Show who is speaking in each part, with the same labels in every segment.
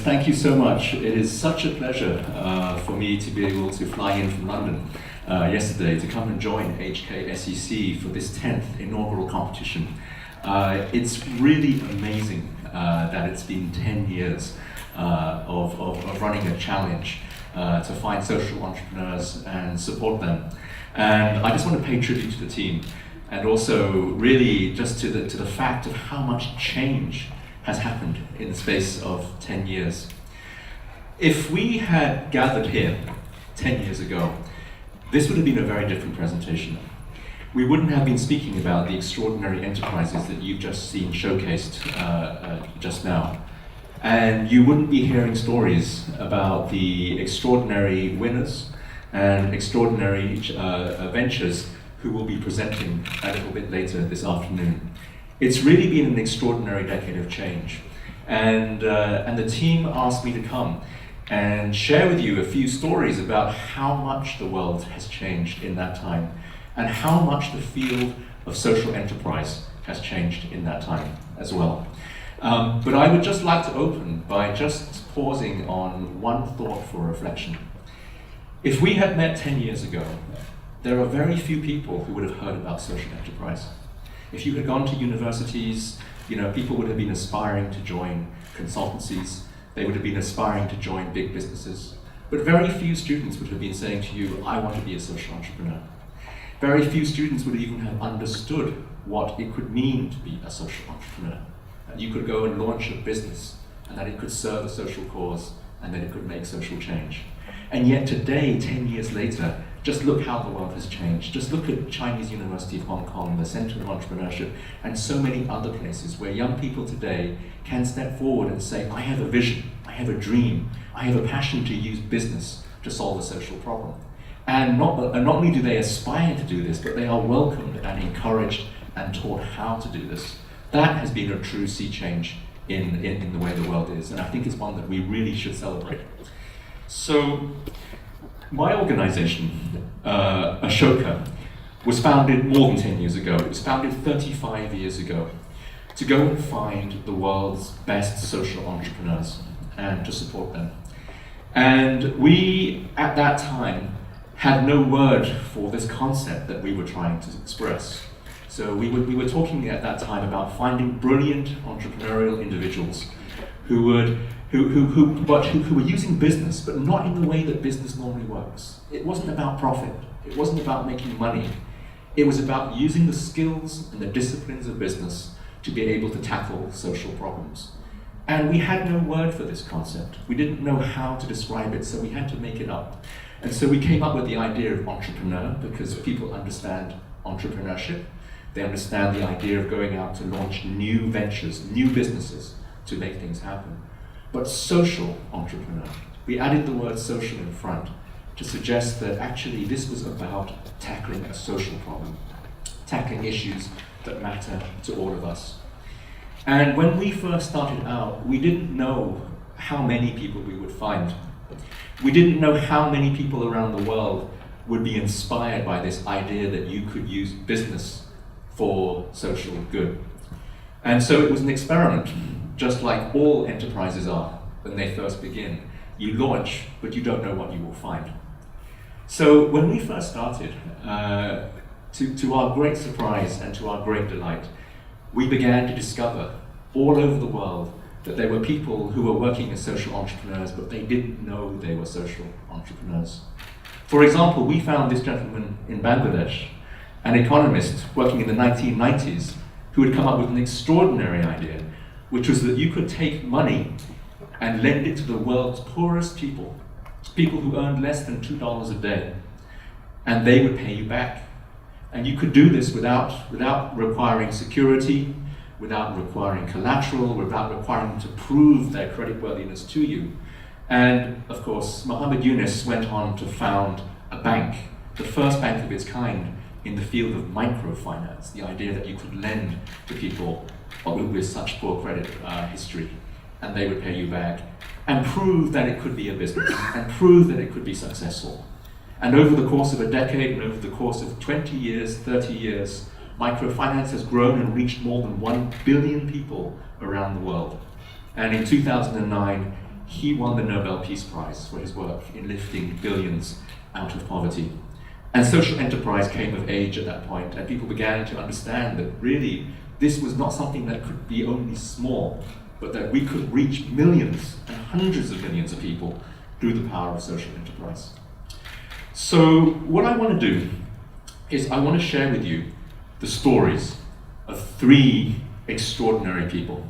Speaker 1: Thank you so much. It is such a pleasure for me to be able to fly in from London yesterday to come and join HKSEC for this 10th inaugural competition. It's really amazing that it's been 10 years of running a challenge to find social entrepreneurs and support them. And I just want to pay tribute to the team, and also really just to the fact of how much change has happened in the space of 10 years. If we had gathered here 10 years ago, this would have been a very different presentation. We wouldn't have been speaking about the extraordinary enterprises that you've just seen showcased just now. And you wouldn't be hearing stories about the extraordinary winners and extraordinary ventures who will be presenting a little bit later this afternoon. It's really been an extraordinary decade of change. And the team asked me to come and share with you a few stories about how much the world has changed in that time and how much the field of social enterprise has changed in that time as well. But I would just like to open by just pausing on one thought for reflection. If we had met 10 years ago, there are very few people who would have heard about social enterprise. If you had gone to universities, people would have been aspiring to join consultancies, they would have been aspiring to join big businesses, but very few students would have been saying to you, I want to be a social entrepreneur. Very few students would even have understood what it could mean to be a social entrepreneur. That you could go and launch a business, and that it could serve a social cause, and that it could make social change. And yet today, 10 years later, just look how the world has changed. Just look at Chinese University of Hong Kong, the Center of Entrepreneurship, and so many other places where young people today can step forward and say, I have a vision, I have a dream, I have a passion to use business to solve a social problem. And not only do they aspire to do this, but they are welcomed and encouraged and taught how to do this. That has been a true sea change in the way the world is, and I think it's one that we really should celebrate. So, my organization, Ashoka, was founded more than 10 years ago. It was founded 35 years ago to go and find the world's best social entrepreneurs and to support them. And we, at that time, had no word for this concept that we were trying to express. So we were talking at that time about finding brilliant entrepreneurial individuals who were using business, but not in the way that business normally works. It wasn't about profit. It wasn't about making money. It was about using the skills and the disciplines of business to be able to tackle social problems. And we had no word for this concept. We didn't know how to describe it, so we had to make it up. And so we came up with the idea of entrepreneur because people understand entrepreneurship. They understand the idea of going out to launch new ventures, new businesses to make things happen. But social entrepreneur, we added the word social in front to suggest that actually this was about tackling a social problem, tackling issues that matter to all of us. And when we first started out, we didn't know how many people we would find. We didn't know how many people around the world would be inspired by this idea that you could use business for social good. And so it was an experiment, just like all enterprises are when they first begin. You launch, but you don't know what you will find. So when we first started, to our great surprise and to our great delight, we began to discover all over the world that there were people who were working as social entrepreneurs, but they didn't know they were social entrepreneurs. For example, we found this gentleman in Bangladesh, an economist working in the 1990s, who had come up with an extraordinary idea, which was that you could take money and lend it to the world's poorest people, people who earned less than $2 a day, and they would pay you back. And you could do this without requiring security, without requiring collateral, without requiring them to prove their creditworthiness to you. And of course, Muhammad Yunus went on to found a bank, the first bank of its kind in the field of microfinance, the idea that you could lend to people with such poor credit history, and they would pay you back, and prove that it could be a business, and prove that it could be successful. And over the course of a decade, and over the course of 20 years, 30 years, microfinance has grown and reached more than 1 billion people around the world. And in 2009, he won the Nobel Peace Prize for his work in lifting billions out of poverty. And social enterprise came of age at that point, and people began to understand that really this was not something that could be only small, but that we could reach millions and hundreds of millions of people through the power of social enterprise. So what I want to do is I want to share with you the stories of 3 extraordinary people,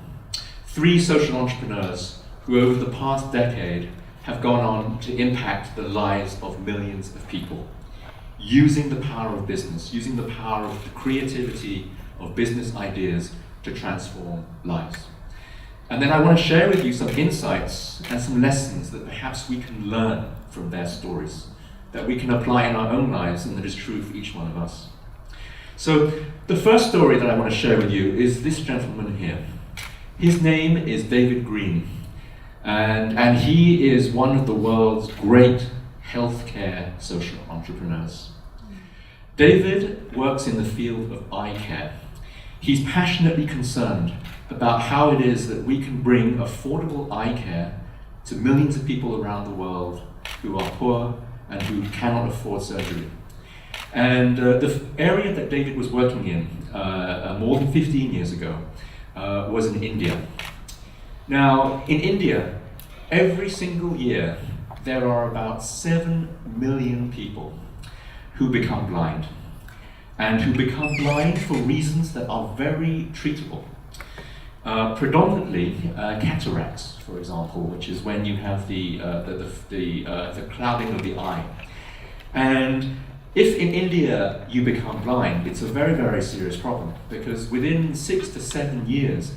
Speaker 1: 3 social entrepreneurs who over the past decade have gone on to impact the lives of millions of people, using the power of business, using the power of the creativity of business ideas to transform lives. And then I want to share with you some insights and some lessons that perhaps we can learn from their stories, that we can apply in our own lives and that is true for each one of us. So the first story that I want to share with you is this gentleman here. His name is David Green, and he is one of the world's great healthcare social entrepreneurs. David works in the field of eye care. He's passionately concerned about how it is that we can bring affordable eye care to millions of people around the world who are poor and who cannot afford surgery. And the area that David was working in more than 15 years ago was in India. Now, in India, every single year, there are about 7 million people who become blind, and who become blind for reasons that are very treatable. Predominantly cataracts, for example, which is when you have the clouding of the eye. And if in India you become blind, it's a very, very serious problem, because within 6 to 7 years,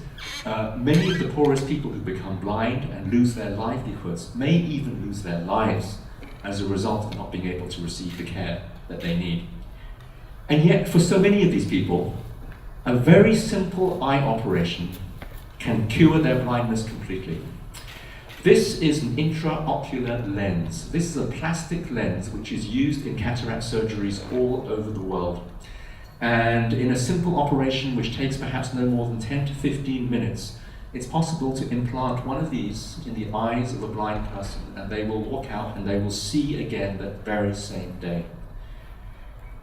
Speaker 1: many of the poorest people who become blind and lose their livelihoods may even lose their lives as a result of not being able to receive the care that they need. And yet, for so many of these people, a very simple eye operation can cure their blindness completely. This is an intraocular lens. This is a plastic lens which is used in cataract surgeries all over the world. And in a simple operation which takes perhaps no more than 10 to 15 minutes, it's possible to implant one of these in the eyes of a blind person, and they will walk out and they will see again that very same day.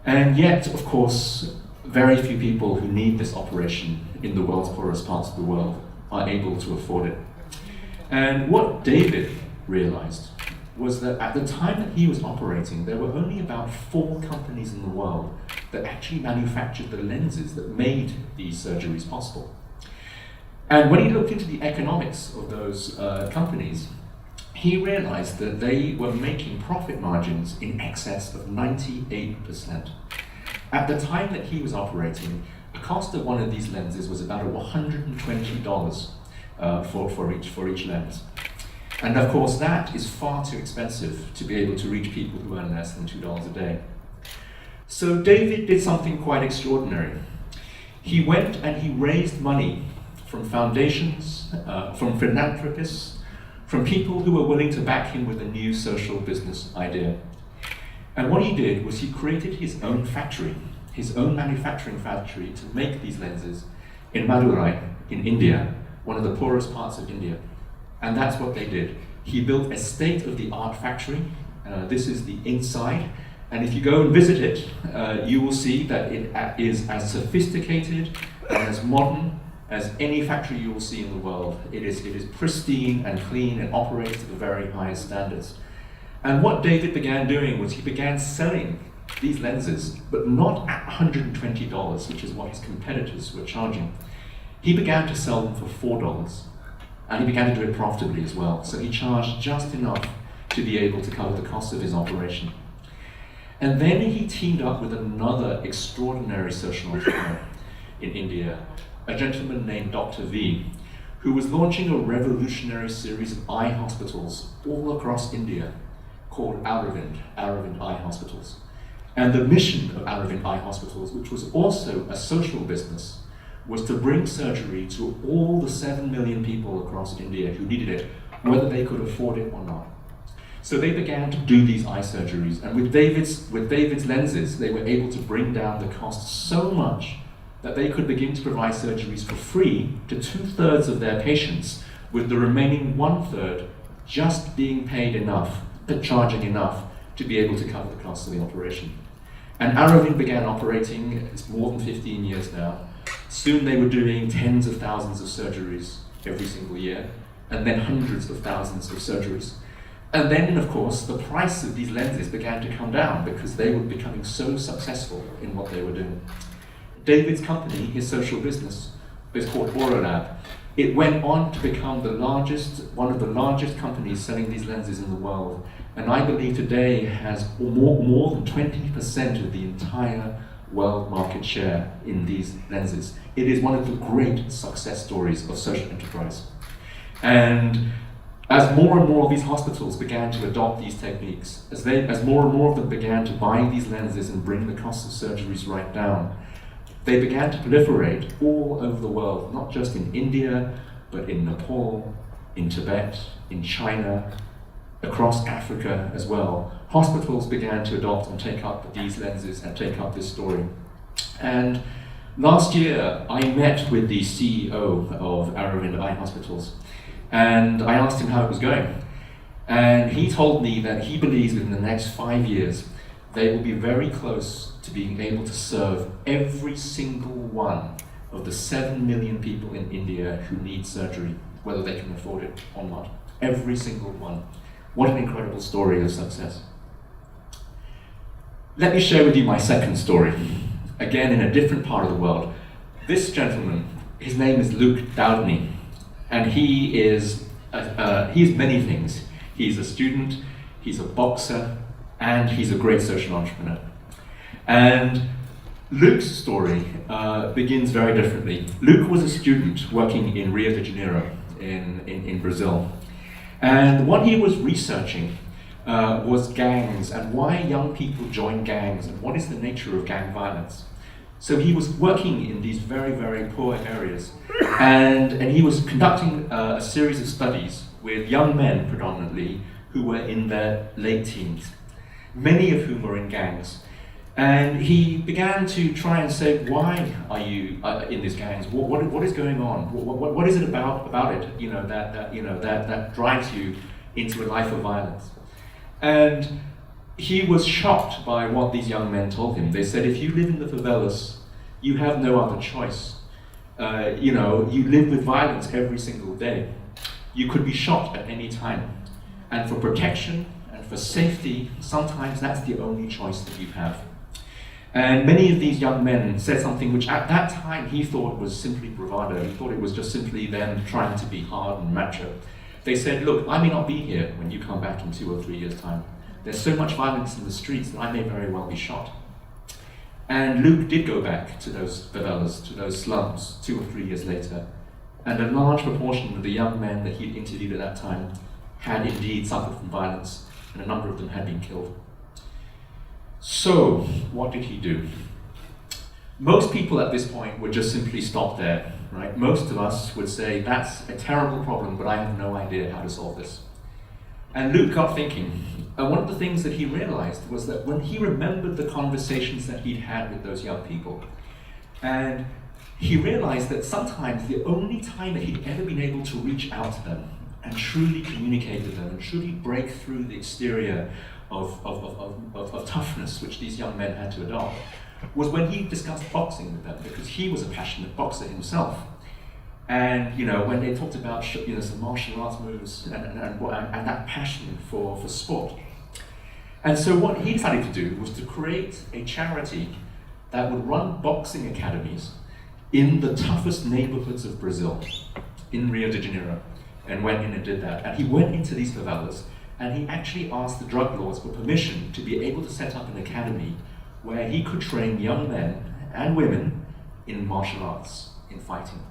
Speaker 1: And yet, of course, very few people who need this operation in the world's poorest parts of the world are able to afford it. And what David realized was that at the time that he was operating, there were only about 4 companies in the world that actually manufactured the lenses that made these surgeries possible. And when he looked into the economics of those companies, he realized that they were making profit margins in excess of 98%. At the time that he was operating, the cost of one of these lenses was about $120 for each lens. And of course, that is far too expensive to be able to reach people who earn less than $2 a day. So David did something quite extraordinary. He went and he raised money from foundations, from philanthropists, from people who were willing to back him with a new social business idea. And what he did was he created his own factory, his own manufacturing factory to make these lenses in Madurai, in India, one of the poorest parts of India. And that's what they did. He built a state-of-the-art factory. This is the inside. And if you go and visit it, you will see that it is as sophisticated and as modern as any factory you will see in the world. It is pristine and clean and operates at the very highest standards. And what David began doing was he began selling these lenses, but not at $120, which is what his competitors were charging. He began to sell them for $4, and he began to do it profitably as well. So he charged just enough to be able to cover the cost of his operation. And then he teamed up with another extraordinary social entrepreneur in India, a gentleman named Dr. V, who was launching a revolutionary series of eye hospitals all across India called Aravind Eye Hospitals. And the mission of Aravind Eye Hospitals, which was also a social business, was to bring surgery to all the 7 million people across India who needed it, whether they could afford it or not. So they began to do these eye surgeries, and with David's lenses, they were able to bring down the cost so much that they could begin to provide surgeries for free to 2/3 of their patients, with the remaining 1/3 just being paid enough, but charging enough to be able to cover the costs of the operation. And Aravind began operating, it's more than 15 years now. Soon they were doing tens of thousands of surgeries every single year, and then hundreds of thousands of surgeries. And then, of course, the price of these lenses began to come down because they were becoming so successful in what they were doing. David's company, his social business, is called Aurolab. It went on to become one of the largest companies selling these lenses in the world. And I believe today has more than 20% of the entire world market share in these lenses. It is one of the great success stories of social enterprise. And as more and more of these hospitals began to adopt these techniques, as more and more of them began to buy these lenses and bring the cost of surgeries right down, they began to proliferate all over the world, not just in India, but in Nepal, in Tibet, in China, across Africa as well. Hospitals began to adopt and take up these lenses and take up this story. And last year, I met with the CEO of Aravind Eye Hospitals, and I asked him how it was going. And he told me that he believes within the next 5 years, they will be very close to being able to serve every single one of the 7 million people in India who need surgery, whether they can afford it or not. Every single one. What an incredible story of success. Let me share with you my second story, again in a different part of the world. This gentleman, his name is Luke Doudney, and he is many things. He's a student, he's a boxer, and he's a great social entrepreneur. And Luke's story begins very differently. Luke was a student working in Rio de Janeiro in Brazil. And what he was researching was gangs and why young people join gangs and what is the nature of gang violence. So he was working in these very, very poor areas, and he was conducting a series of studies with young men predominantly who were in their late teens, many of whom were in gangs. And he began to try and say, why are you in these gangs? What is going on? What is it about it? That drives you into a life of violence. And he was shocked by what these young men told him. They said, if you live in the favelas, you have no other choice. You live with violence every single day. You could be shot at any time. And for protection and for safety, sometimes that's the only choice that you have. And many of these young men said something which at that time he thought was simply bravado. He thought it was just simply them trying to be hard and macho. They said, look, I may not be here when you come back in 2 or 3 years' time. There's so much violence in the streets that I may very well be shot. And Luke did go back to those favelas, to those slums, 2 or 3 years later. And a large proportion of the young men that he'd interviewed at that time had indeed suffered from violence, and a number of them had been killed. So, what did he do? Most people at this point would just simply stop there, right? Most of us would say, that's a terrible problem, but I have no idea how to solve this. And Luke got thinking, and one of the things that he realized was that when he remembered the conversations that he'd had with those young people, and he realized that sometimes the only time that he'd ever been able to reach out to them and truly communicate with them and truly break through the exterior of toughness which these young men had to adopt was when he discussed boxing with them, because he was a passionate boxer himself. And when they talked about some martial arts moves and that passion for sport. And so what he decided to do was to create a charity that would run boxing academies in the toughest neighborhoods of Brazil, in Rio de Janeiro, and went in and did that. And he went into these favelas, and he actually asked the drug lords for permission to be able to set up an academy where he could train young men and women in martial arts, in fighting.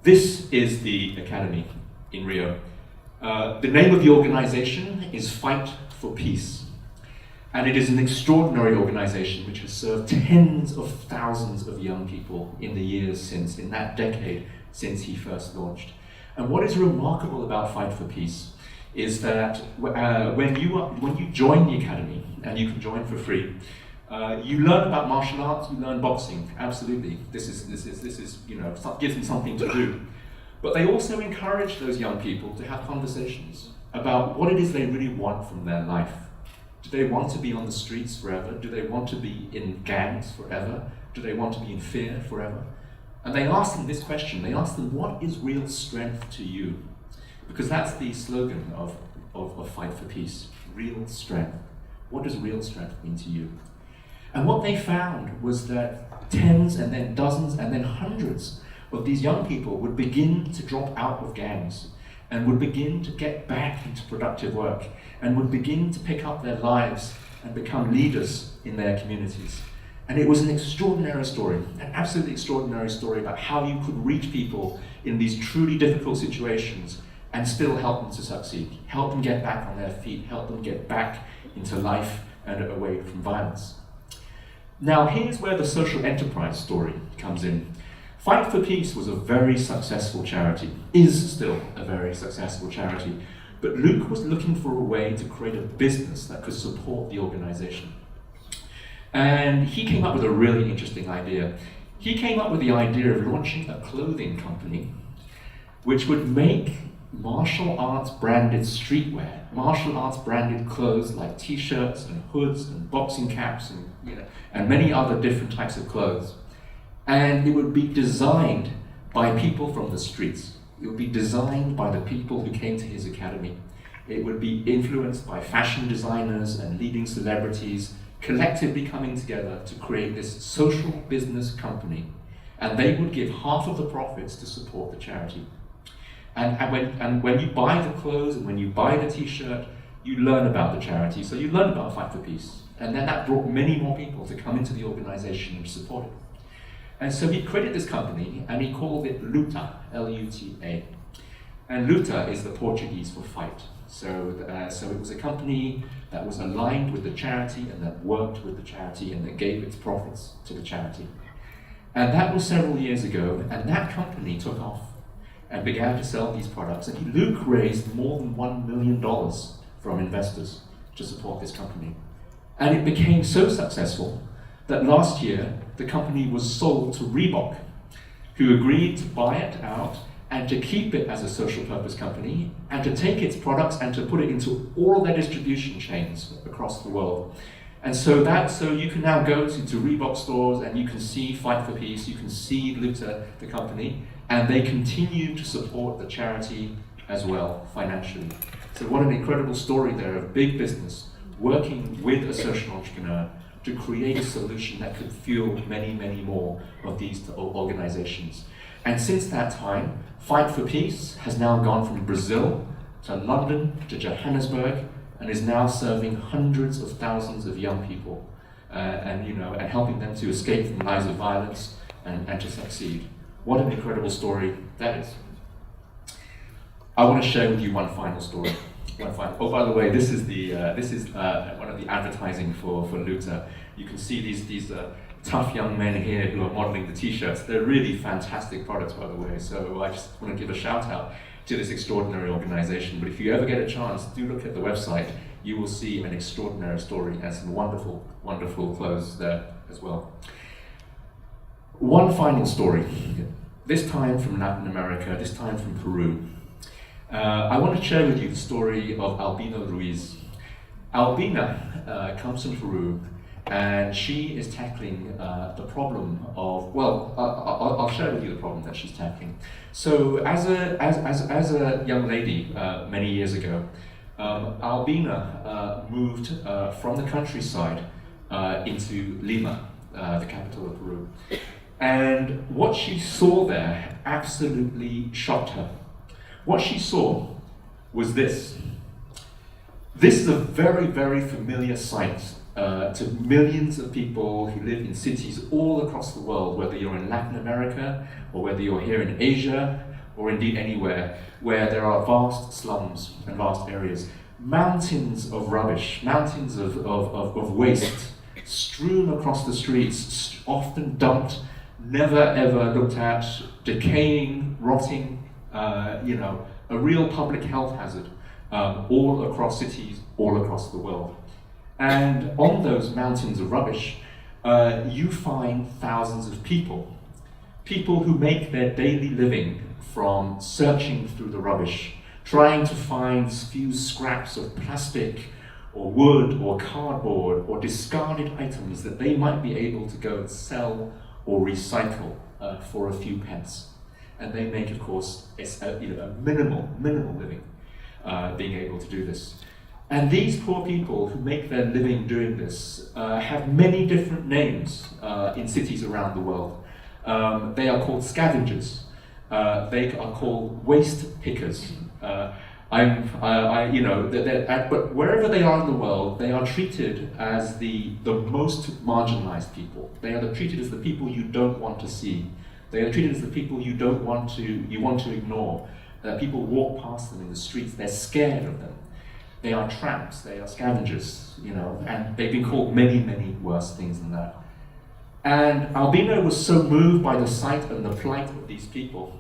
Speaker 1: This is the academy in Rio. The name of the organization is Fight for Peace. And it is an extraordinary organization which has served tens of thousands of young people in the years since, in that decade since he first launched. And what is remarkable about Fight for Peace is that when you join the academy, and you can join for free, you learn about martial arts, you learn boxing, absolutely. This is gives them something to do. But they also encourage those young people to have conversations about what it is they really want from their life. Do they want to be on the streets forever? Do they want to be in gangs forever? Do they want to be in fear forever? And they ask them this question. They ask them, what is real strength to you? Because that's the slogan of Fight for Peace, real strength. What does real strength mean to you? And what they found was that tens and then dozens and then hundreds of these young people would begin to drop out of gangs and would begin to get back into productive work and would begin to pick up their lives and become leaders in their communities. And it was an extraordinary story, an absolutely extraordinary story about how you could reach people in these truly difficult situations and still help them to succeed, help them get back on their feet, help them get back into life and away from violence. Now, here's where the social enterprise story comes in. Fight for Peace was a very successful charity, is still a very successful charity, but Luke was looking for a way to create a business that could support the organization. And he came up with a really interesting idea. He came up with the idea of launching a clothing company which would make martial arts branded streetwear, martial arts branded clothes like t-shirts and hoods and boxing caps and many other different types of clothes. And it would be designed by people from the streets. It would be designed by the people who came to his academy. It would be influenced by fashion designers and leading celebrities, collectively coming together to create this social business company. And they would give half of the profits to support the charity. And when you buy the clothes and when you buy the t-shirt, you learn about the charity. So you learn about Fight for Peace. And then that brought many more people to come into the organization and support it. And so he created this company and he called it Luta, L-U-T-A. And Luta is the Portuguese for fight. So it was a company that was aligned with the charity and that worked with the charity and that gave its profits to the charity. And that was several years ago, and that company took off and began to sell these products. And Luke raised more than $1 million from investors to support this company. And it became so successful that last year the company was sold to Reebok, who agreed to buy it out and to keep it as a social purpose company and to take its products and to put it into all their distribution chains across the world. And so you can now go to Reebok stores and you can see Fight for Peace, you can see Luta, the company, and they continue to support the charity as well financially. So what an incredible story there of big business working with a social entrepreneur to create a solution that could fuel many, many more of these organizations. And since that time, Fight for Peace has now gone from Brazil to London to Johannesburg and is now serving hundreds of thousands of young people and helping them to escape from lives of violence and to succeed. What an incredible story that is. I want to share with you one final story. Oh, by the way, this is one of the advertising for Luta. You can see these tough young men here who are modeling the t-shirts. They're really fantastic products, by the way. So I just want to give a shout out to this extraordinary organization. But if you ever get a chance, do look at the website. You will see an extraordinary story and some wonderful, wonderful clothes there as well. One final story, this time from Latin America, this time from Peru. I want to share with you the story of Albina Ruiz. Albina comes from Peru, and she is tackling the problem of, I'll share with you the problem that she's tackling. So as a young lady many years ago, Albina moved from the countryside into Lima, the capital of Peru. And what she saw there absolutely shocked her. What she saw was this. This is a very, very familiar sight to millions of people who live in cities all across the world, whether you're in Latin America or whether you're here in Asia or indeed anywhere where there are vast slums and vast areas. Mountains of rubbish, mountains of waste strewn across the streets, often dumped, never ever looked at, decaying, rotting, a real public health hazard all across cities, all across the world. And on those mountains of rubbish, you find thousands of people who make their daily living from searching through the rubbish, trying to find few scraps of plastic or wood or cardboard or discarded items that they might be able to go and sell or recycle for a few pence. And they make, of course, a minimal living being able to do this. And these poor people who make their living doing this have many different names in cities around the world. They are called scavengers. They are called waste pickers. But wherever they are in the world, they are treated as the most marginalized people. They are treated as the people you don't want to see. They are treated as the people you want to ignore. People walk past them in the streets. They're scared of them. They are tramps. They are scavengers. And they've been called many worse things than that. And Albina was so moved by the sight and the plight of these people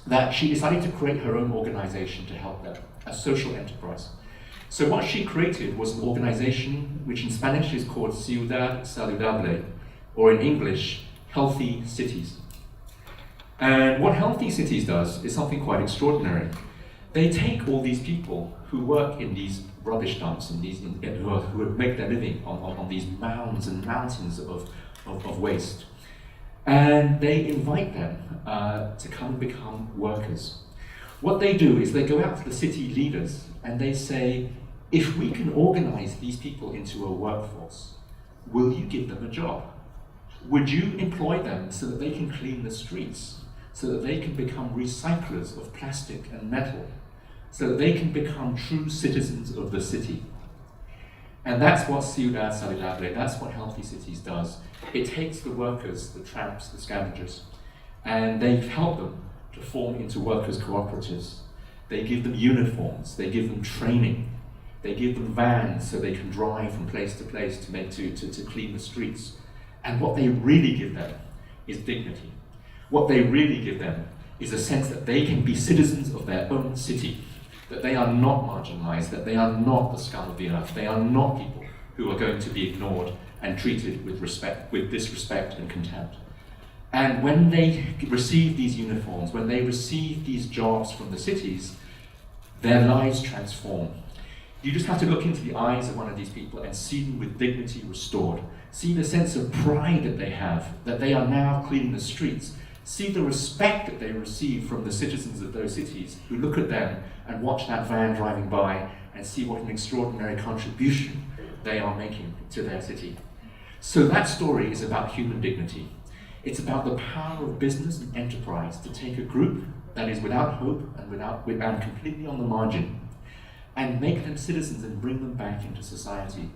Speaker 1: that she decided to create her own organization to help them, a social enterprise. So what she created was an organization which in Spanish is called Ciudad Saludable, or in English, Healthy Cities. And what Healthy Cities does is something quite extraordinary. They take all these people who work in these rubbish dumps, who make their living on these mounds and mountains of waste, and they invite them to come and become workers. What they do is they go out to the city leaders and they say, if we can organize these people into a workforce, will you give them a job? Would you employ them so that they can clean the streets, so that they can become recyclers of plastic and metal, so that they can become true citizens of the city? And that's what Ciudad Saludable, that's what Healthy Cities does. It takes the workers, the tramps, the scavengers, and they help them to form into workers' cooperatives. They give them uniforms, they give them training, they give them vans so they can drive from place to place to clean the streets. And what they really give them is dignity. What they really give them is a sense that they can be citizens of their own city, that they are not marginalized, that they are not the scum of the earth, they are not people who are going to be ignored and treated with disrespect and contempt. And when they receive these uniforms, when they receive these jobs from the cities, their lives transform. You just have to look into the eyes of one of these people and see them with dignity restored. See the sense of pride that they have, that they are now cleaning the streets. See the respect that they receive from the citizens of those cities who look at them and watch that van driving by and see what an extraordinary contribution they are making to their city. So that story is about human dignity. It's about the power of business and enterprise to take a group that is without hope and completely on the margin and make them citizens and bring them back into society.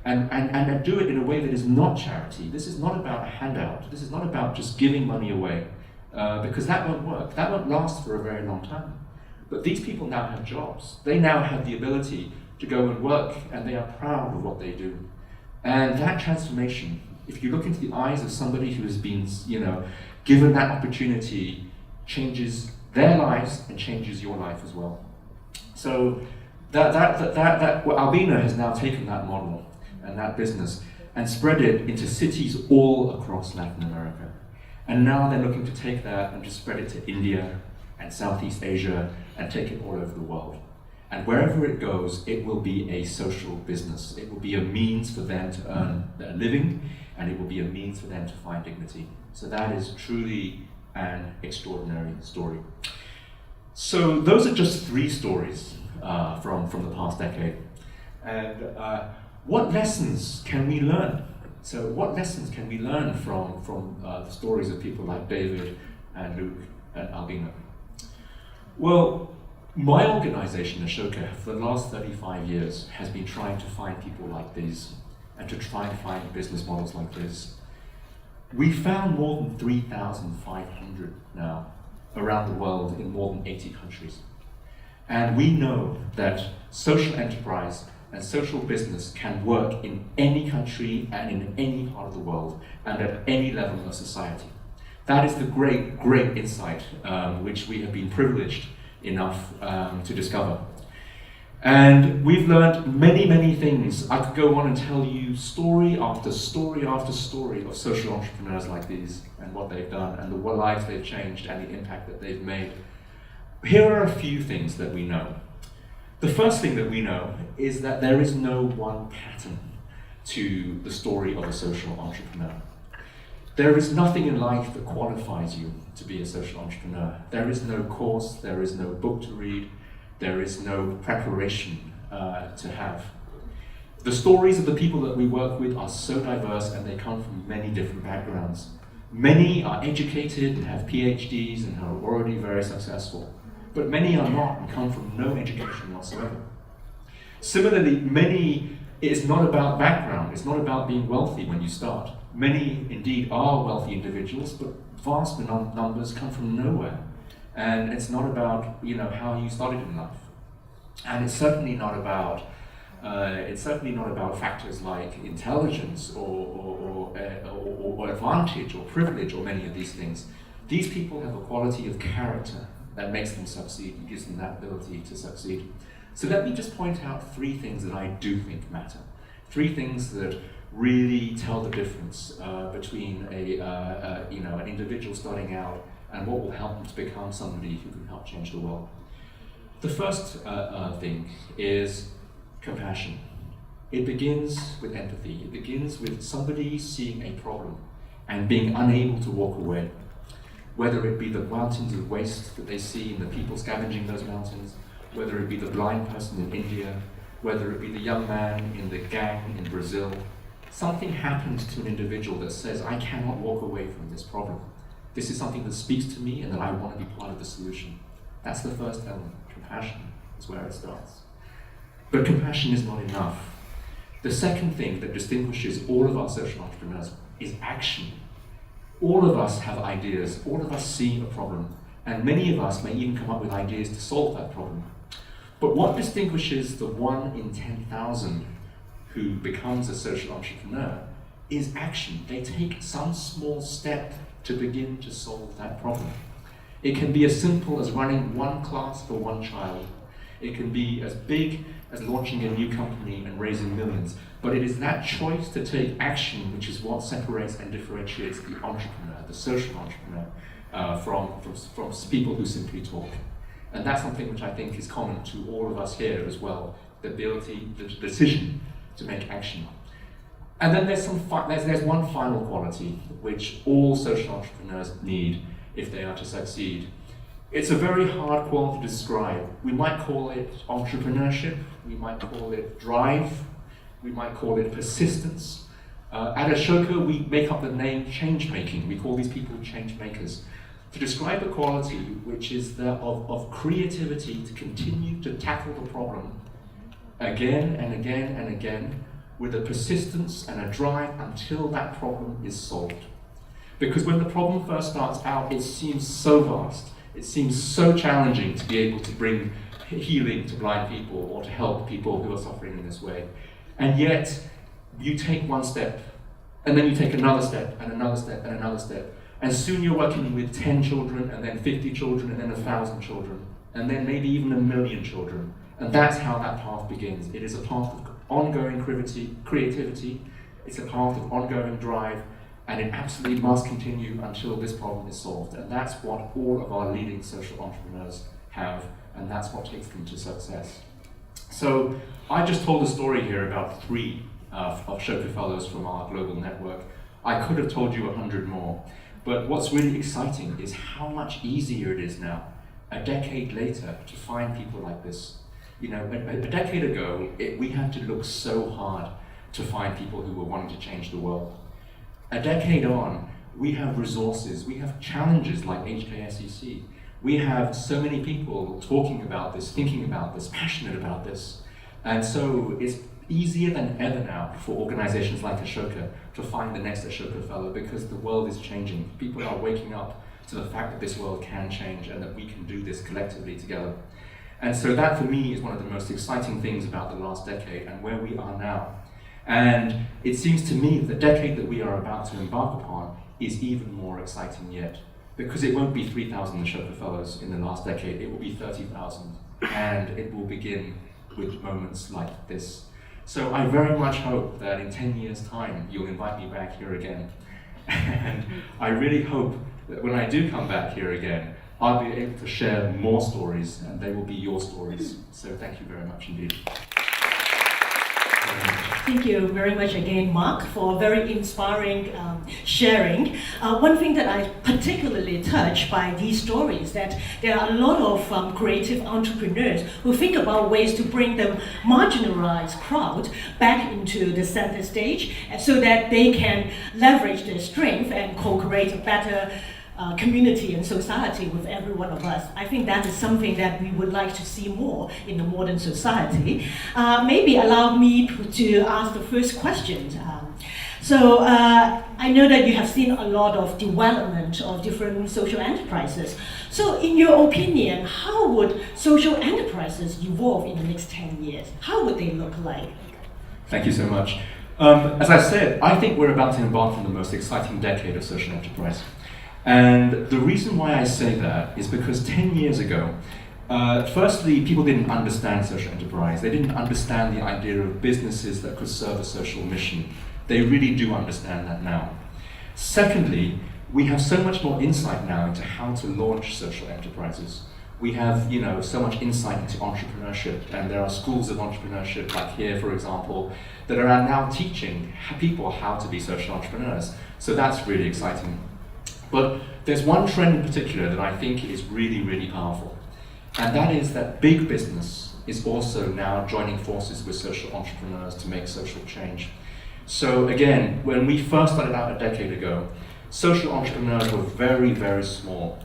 Speaker 1: And do it in a way that is not charity. This is not about a handout. This is not about just giving money away, because that won't work. That won't last for a very long time. But these people now have jobs. They now have the ability to go and work, and they are proud of what they do. And that transformation, if you look into the eyes of somebody who has been, given that opportunity, changes their lives and changes your life as well. So Albina has now taken that model and that business and spread it into cities all across Latin America. And now they're looking to take that and just spread it to India and Southeast Asia and take it all over the world. And wherever it goes, it will be a social business. It will be a means for them to earn their living, and it will be a means for them to find dignity. So that is truly an extraordinary story. So those are just 3 stories from the past decade. And what lessons can we learn? So what lessons can we learn from the stories of people like David and Luke and Albina? Well, my organization, Ashoka, for the last 35 years has been trying to find people like these and to try and find business models like this. We found more than 3,500 now around the world in more than 80 countries. And we know that social enterprise and social business can work in any country and in any part of the world and at any level of society. That is the great, great insight which we have been privileged enough to discover. And we've learned many, many things. I could go on and tell you story after story after story of social entrepreneurs like these and what they've done and the lives they've changed and the impact that they've made. Here are a few things that we know. The first thing that we know is that there is no one pattern to the story of a social entrepreneur. There is nothing in life that qualifies you to be a social entrepreneur. There is no course, there is no book to read, there is no preparation to have. The stories of the people that we work with are so diverse and they come from many different backgrounds. Many are educated and have PhDs and are already very successful, but many are not and come from no education whatsoever. Similarly, it is not about background, it's not about being wealthy when you start. Many indeed are wealthy individuals, but vast numbers come from nowhere. And it's not about how you started in life. And it's certainly not about factors like intelligence or advantage or privilege or many of these things. These people have a quality of character that makes them succeed, gives them that ability to succeed. So let me just point out three things that I do think matter. Three things that really tell the difference between an individual starting out and what will help them to become somebody who can help change the world. The first thing is compassion. It begins with empathy. It begins with somebody seeing a problem and being unable to walk away. Whether it be the mountains of waste that they see and the people scavenging those mountains, whether it be the blind person in India, whether it be the young man in the gang in Brazil, something happens to an individual that says, I cannot walk away from this problem. This is something that speaks to me and that I want to be part of the solution. That's the first element. Compassion is where it starts. But compassion is not enough. The second thing that distinguishes all of our social entrepreneurs is action. All of us have ideas, all of us see a problem, and many of us may even come up with ideas to solve that problem. But what distinguishes the 1 in 10,000 who becomes a social entrepreneur is action. They take some small step to begin to solve that problem. It can be as simple as running one class for one child. It can be as big as launching a new company and raising millions. But it is that choice to take action which is what separates and differentiates the entrepreneur, the social entrepreneur, from people who simply talk. And that's something which I think is common to all of us here as well, the ability, the decision to make action. And then there's one final quality which all social entrepreneurs need if they are to succeed. It's a very hard quality to describe. We might call it entrepreneurship, we might call it drive, we might call it persistence. At Ashoka, we make up the name change making. We call these people change makers. To describe a quality which is of creativity to continue to tackle the problem again and again and again with a persistence and a drive until that problem is solved. Because when the problem first starts out, it seems so vast. It seems so challenging to be able to bring healing to blind people or to help people who are suffering in this way. And yet, you take one step, and then you take another step, and another step, and another step. And soon you're working with 10 children, and then 50 children, and then 1,000 children, and then maybe even 1,000,000 children. And that's how that path begins. It is a path of ongoing creativity, it's a path of ongoing drive, and it absolutely must continue until this problem is solved. And that's what all of our leading social entrepreneurs have, and that's what takes them to success. So I just told a story here about 3 of Ashoka Fellows from our global network. I could have told you 100 more, but what's really exciting is how much easier it is now, a decade later, to find people like this. You know, a decade ago, we had to look so hard to find people who were wanting to change the world. A decade on, we have resources, we have challenges like HKSEC. We have so many people talking about this, thinking about this, passionate about this. And so it's easier than ever now for organizations like Ashoka to find the next Ashoka Fellow because the world is changing. People are waking up to the fact that this world can change and that we can do this collectively together. And so that for me is one of the most exciting things about the last decade and where we are now. And it seems to me that the decade that we are about to embark upon is even more exciting yet. Because it won't be 3,000 Ashoka Fellows in the last decade, it will be 30,000. And it will begin with moments like this. So I very much hope that in 10 years' time, you'll invite me back here again. And I really hope that when I do come back here again, I'll be able to share more stories, and they will be your stories. So thank you very much indeed.
Speaker 2: Thank you very much again, Mark, for very inspiring sharing. One thing that I particularly touched by these stories that there are a lot of creative entrepreneurs who think about ways to bring the marginalized crowd back into the center stage so that they can leverage their strength and co-create a better community and society with every one of us. I think that is something that we would like to see more in the modern society. Maybe allow me to ask the first question. I know that you have seen a lot of development of different social enterprises. So in your opinion, how would social enterprises evolve in the next 10 years? How would they look like?
Speaker 1: Thank you so much. As I said, I think we're about to embark on the most exciting decade of social enterprise. And the reason why I say that is because 10 years ago, firstly, people didn't understand social enterprise. They didn't understand the idea of businesses that could serve a social mission. They really do understand that now. Secondly, we have so much more insight now into how to launch social enterprises. We have, so much insight into entrepreneurship, and there are schools of entrepreneurship, like here, for example, that are now teaching people how to be social entrepreneurs. So that's really exciting. But there's one trend in particular that I think is really, really powerful. And that is that big business is also now joining forces with social entrepreneurs to make social change. So again, when we first started out a decade ago, social entrepreneurs were very, very small.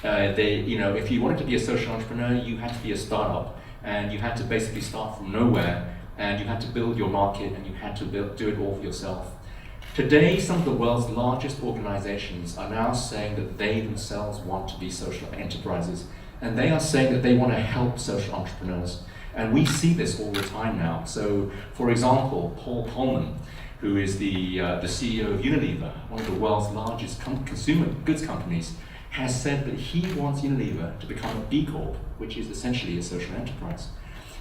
Speaker 1: If you wanted to be a social entrepreneur, you had to be a startup, and you had to basically start from nowhere, and you had to build your market, and you had to do it all for yourself. Today, some of the world's largest organizations are now saying that they themselves want to be social enterprises, and they are saying that they want to help social entrepreneurs. And we see this all the time now. So, for example, Paul Polman, who is the CEO of Unilever, one of the world's largest consumer goods companies, has said that he wants Unilever to become a B Corp, which is essentially a social enterprise.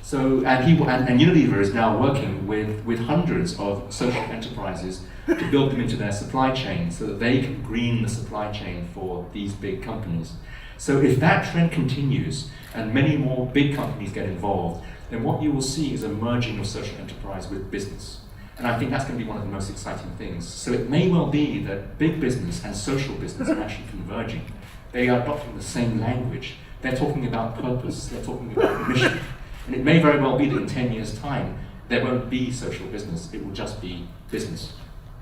Speaker 1: So, and Unilever is now working with hundreds of social enterprises to build them into their supply chain so that they can green the supply chain for these big companies. So if that trend continues and many more big companies get involved, then what you will see is a merging of social enterprise with business. And I think that's going to be one of the most exciting things. So it may well be that big business and social business are actually converging. They are adopting the same language. They're talking about purpose. They're talking about mission. And it may very well be that in 10 years' time, there won't be social business. It will just be business.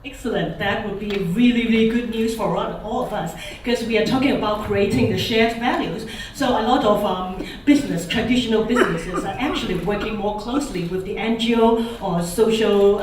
Speaker 2: Excellent. That would be really, really good news for all of us, because we are talking about creating the shared values. So a lot of traditional businesses are actually working more closely with the NGO or social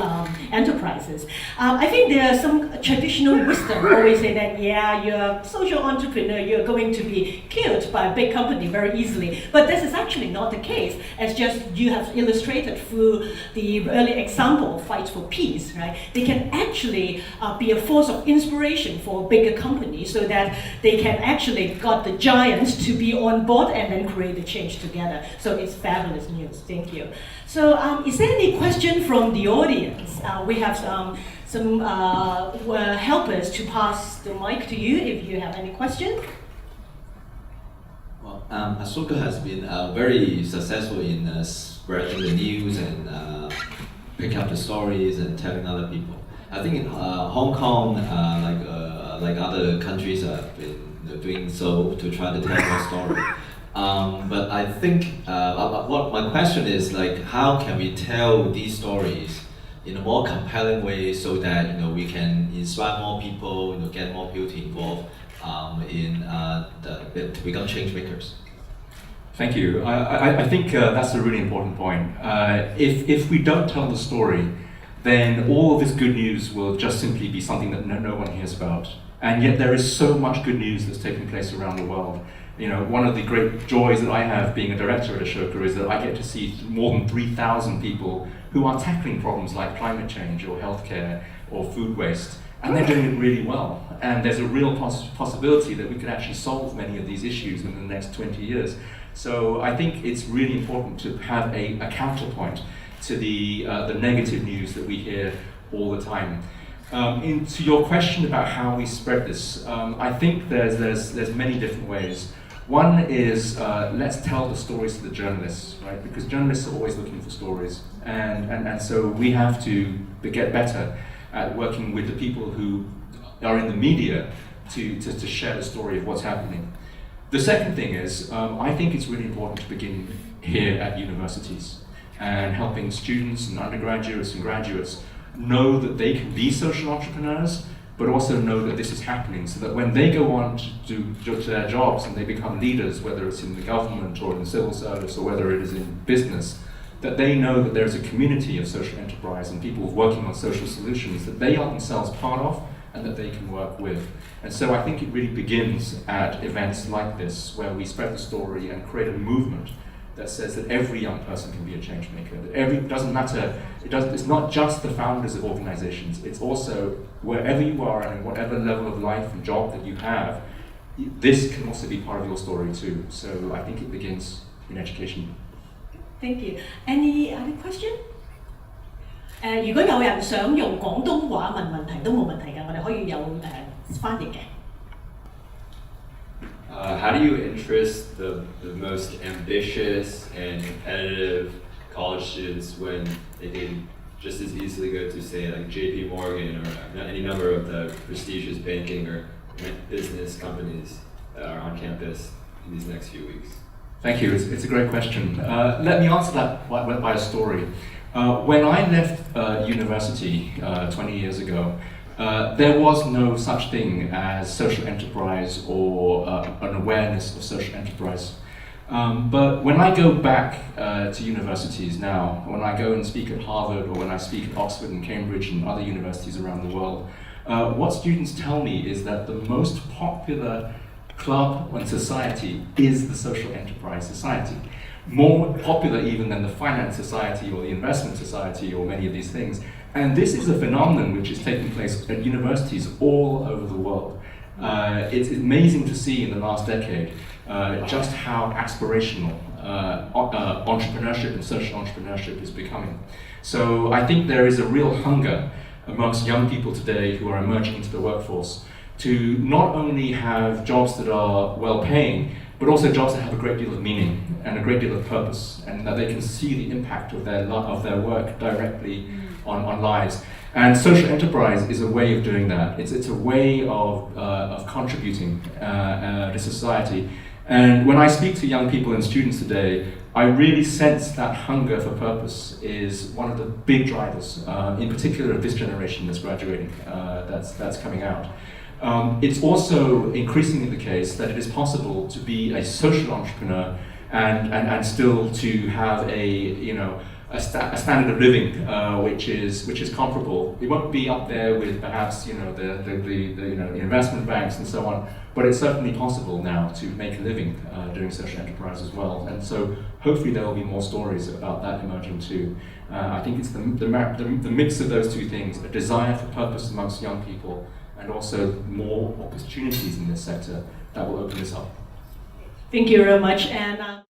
Speaker 2: enterprises. I think there are some traditional wisdom always say that, yeah, you're a social entrepreneur, you're going to be killed by a big company very easily. But this is actually not the case, as just you have illustrated through the early example of Fight for Peace, right? They can actually be a force of inspiration for bigger companies so that they can actually got the giants to be on board and then create the change together. So it's fabulous news. Thank you. So is there any question from the audience? We have some helpers to pass the mic to you if you have any question.
Speaker 3: Well, Ashoka has been very successful in spreading the news and picking up the stories and telling other people. I think in Hong Kong, like other countries, have been doing so to try to tell more story. But I think what my question is, like, how can we tell these stories in a more compelling way so that we can inspire more people, get more people to involve to become change makers.
Speaker 1: Thank you. I think that's a really important point. If we don't tell the story, then all of this good news will just simply be something that no one hears about. And yet there is so much good news that's taking place around the world. One of the great joys that I have being a director at Ashoka is that I get to see more than 3,000 people who are tackling problems like climate change or healthcare or food waste, and they're doing it really well. And there's a real possibility that we could actually solve many of these issues within the next 20 years. So I think it's really important to have a counterpoint to the negative news that we hear all the time. To your question about how we spread this, I think there's many different ways. One is let's tell the stories to the journalists, right? Because journalists are always looking for stories, and so we have to get better at working with the people who are in the media to share the story of what's happening. The second thing is, I think it's really important to begin here at universities and helping students and undergraduates and graduates know that they can be social entrepreneurs, but also know that this is happening, so that when they go on to do their jobs and they become leaders, whether it's in the government or in the civil service or whether it is in business, that they know that there's a community of social enterprise and people working on social solutions that they are themselves part of and that they can work with. And so I think it really begins at events like this, where we spread the story and create a movement that says that every young person can be a change maker. That it doesn't matter, it's not just the founders of organizations, it's also wherever you are and whatever level of life and job that you have, this can also be part of your story too. So I think it begins in education.
Speaker 2: Thank you. Any other question? 如果有人想用廣東話問問題都冇問題㗎，我哋可以有翻譯嘅。
Speaker 4: How do you interest the most ambitious and competitive college students when they can just as easily go to, say, like JP Morgan or any number of the prestigious banking or business companies that are on campus in these next few weeks?
Speaker 1: Thank you. It's a great question. Let me answer that by a story. When I left university 20 years ago, there was no such thing as social enterprise or an awareness of social enterprise. But when I go back to universities now, when I go and speak at Harvard or when I speak at Oxford and Cambridge and other universities around the world, what students tell me is that the most popular club and society is the social enterprise society. More popular even than the finance society or the investment society or many of these things. And this is a phenomenon which is taking place at universities all over the world. It's amazing to see in the last decade just how aspirational entrepreneurship and social entrepreneurship is becoming. So I think there is a real hunger amongst young people today who are emerging into the workforce to not only have jobs that are well-paying, but also jobs that have a great deal of meaning and a great deal of purpose, and that they can see the impact of their work directly on lives. And social enterprise is a way of doing that. It's a way of contributing to society. And when I speak to young people and students today, I really sense that hunger for purpose is one of the big drivers, in particular of this generation that's graduating, that's coming out. It's also increasingly the case that it is possible to be a social entrepreneur and still to have a standard of living which is comparable. It won't be up there with perhaps the investment banks and so on, but it's certainly possible now to make a living doing social enterprise as well. And so hopefully there will be more stories about that emerging too. I think it's the mix of those two things: a desire for purpose amongst young people, and also more opportunities in this sector that will open this up.
Speaker 2: Thank you very much. And